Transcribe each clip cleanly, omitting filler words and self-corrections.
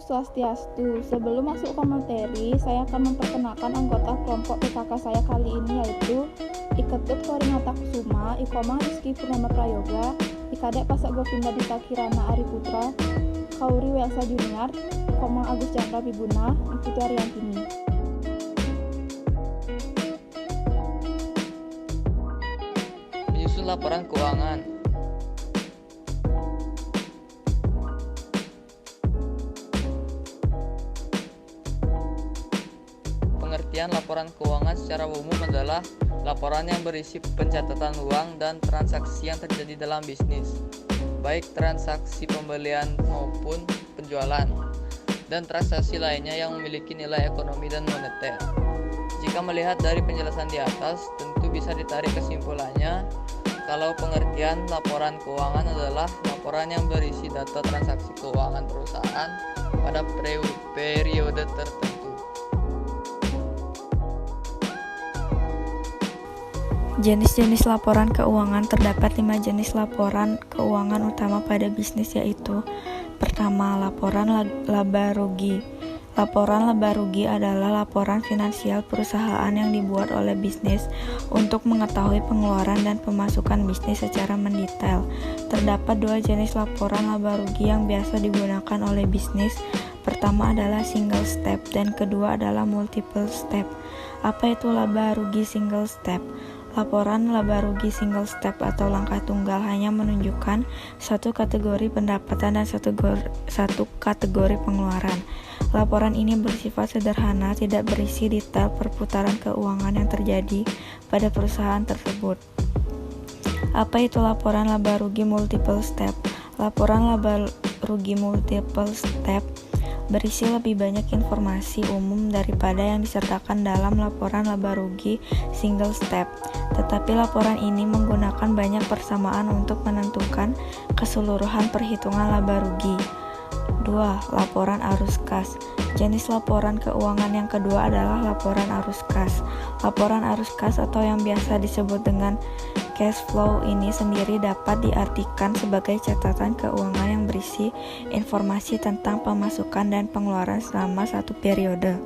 Swastiastu. Sebelum masuk ke materi, saya akan memperkenalkan anggota kelompok PKK saya kali ini, yaitu Iketut Korinata Kusuma, Ikomang Rizky Purnama Prayoga, Ikadek Pasak Govinda Dita Kirana Ari Putra, Kauri Welsa Junior, Ikomang Agus Chandra Bibuna, Iputu Ariantini. Menyusun laporan keuangan. Pengertian laporan keuangan secara umum adalah laporan yang berisi pencatatan uang dan transaksi yang terjadi dalam bisnis, baik transaksi pembelian maupun penjualan, dan transaksi lainnya yang memiliki nilai ekonomi dan moneter. Jika melihat dari penjelasan di atas, tentu bisa ditarik kesimpulannya kalau pengertian laporan keuangan adalah laporan yang berisi data transaksi keuangan perusahaan pada periode tertentu. Jenis-jenis laporan keuangan. Terdapat 5 jenis laporan keuangan utama pada bisnis, yaitu: pertama, laporan laba rugi. Laporan laba rugi adalah laporan finansial perusahaan yang dibuat oleh bisnis untuk mengetahui pengeluaran dan pemasukan bisnis secara mendetail. Terdapat 2 jenis laporan laba rugi yang biasa digunakan oleh bisnis. Pertama adalah single step dan kedua adalah multiple step. Apa itu laba rugi single step? Laporan laba rugi single step atau langkah tunggal hanya menunjukkan satu kategori pendapatan dan satu kategori pengeluaran. Laporan ini bersifat sederhana, tidak berisi detail perputaran keuangan yang terjadi pada perusahaan tersebut. Apa itu laporan laba rugi multiple step? Laporan laba rugi multiple step berisi lebih banyak informasi umum daripada yang disertakan dalam laporan laba rugi single step. Tetapi laporan ini menggunakan banyak persamaan untuk menentukan keseluruhan perhitungan laba rugi. 2. Laporan arus kas. Jenis laporan keuangan yang kedua adalah laporan arus kas. Laporan arus kas atau yang biasa disebut dengan cash flow ini sendiri dapat diartikan sebagai catatan keuangan yang berisi informasi tentang pemasukan dan pengeluaran selama satu periode.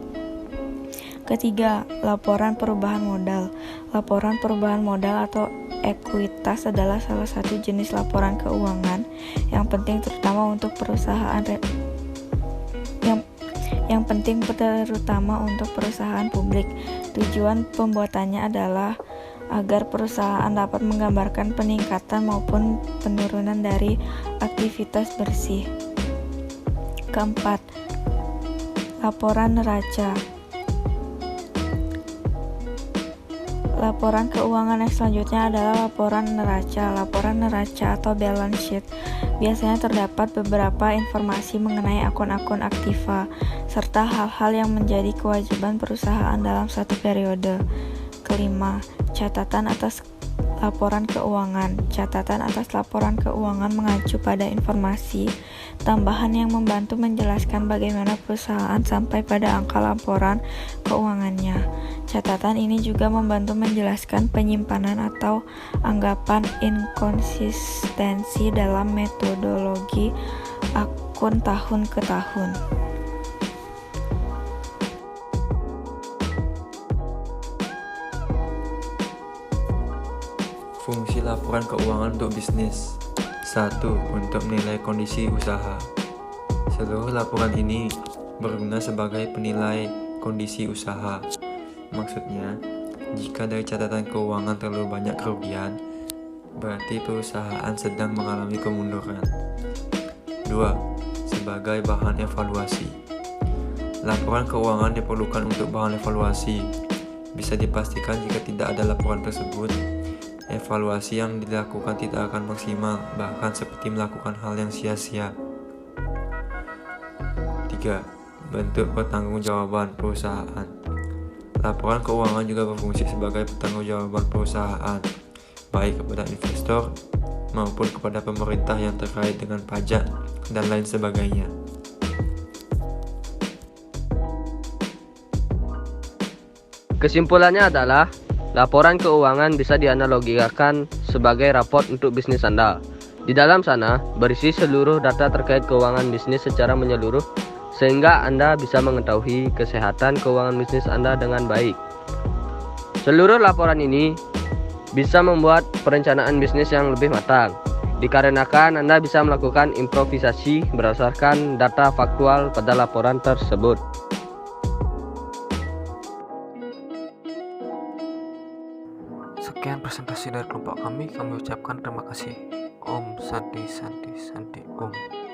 Ketiga, laporan perubahan modal. Laporan perubahan modal atau ekuitas adalah salah satu jenis laporan keuangan yang penting terutama untuk perusahaan publik. Tujuan pembuatannya adalah agar perusahaan dapat menggambarkan peningkatan maupun penurunan dari aktivitas bersih. Keempat, laporan neraca. Laporan keuangan yang selanjutnya adalah laporan neraca. Laporan neraca atau balance sheet biasanya terdapat beberapa informasi mengenai akun-akun aktiva serta hal-hal yang menjadi kewajiban perusahaan dalam satu periode. Kelima, catatan atas laporan keuangan. Catatan atas laporan keuangan mengacu pada informasi tambahan yang membantu menjelaskan bagaimana perusahaan sampai pada angka laporan keuangannya. Catatan ini juga membantu menjelaskan penyimpanan atau anggapan inkonsistensi dalam metodologi akun tahun ke tahun. Fungsi laporan keuangan untuk bisnis. 1. Untuk menilai kondisi usaha. Seluruh laporan ini berguna sebagai penilai kondisi usaha. Maksudnya, jika dari catatan keuangan terlalu banyak kerugian, berarti perusahaan sedang mengalami kemunduran. 2. Sebagai bahan evaluasi. Laporan keuangan diperlukan untuk bahan evaluasi. Bisa dipastikan jika tidak ada laporan tersebut, evaluasi yang dilakukan tidak akan maksimal, bahkan seperti melakukan hal yang sia-sia. 3. Bentuk pertanggungjawaban perusahaan. Laporan keuangan juga berfungsi sebagai pertanggungjawaban perusahaan, baik kepada investor maupun kepada pemerintah yang terkait dengan pajak dan lain sebagainya. Kesimpulannya adalah, laporan keuangan bisa dianalogikan sebagai raport untuk bisnis Anda. Di dalam sana, berisi seluruh data terkait keuangan bisnis secara menyeluruh, sehingga Anda bisa mengetahui kesehatan keuangan bisnis Anda dengan baik. Seluruh laporan ini bisa membuat perencanaan bisnis yang lebih matang, dikarenakan Anda bisa melakukan improvisasi berdasarkan data faktual pada laporan tersebut. Sekian presentasi dari kelompok kami ucapkan terima kasih. Om Santi Santi Santi Om.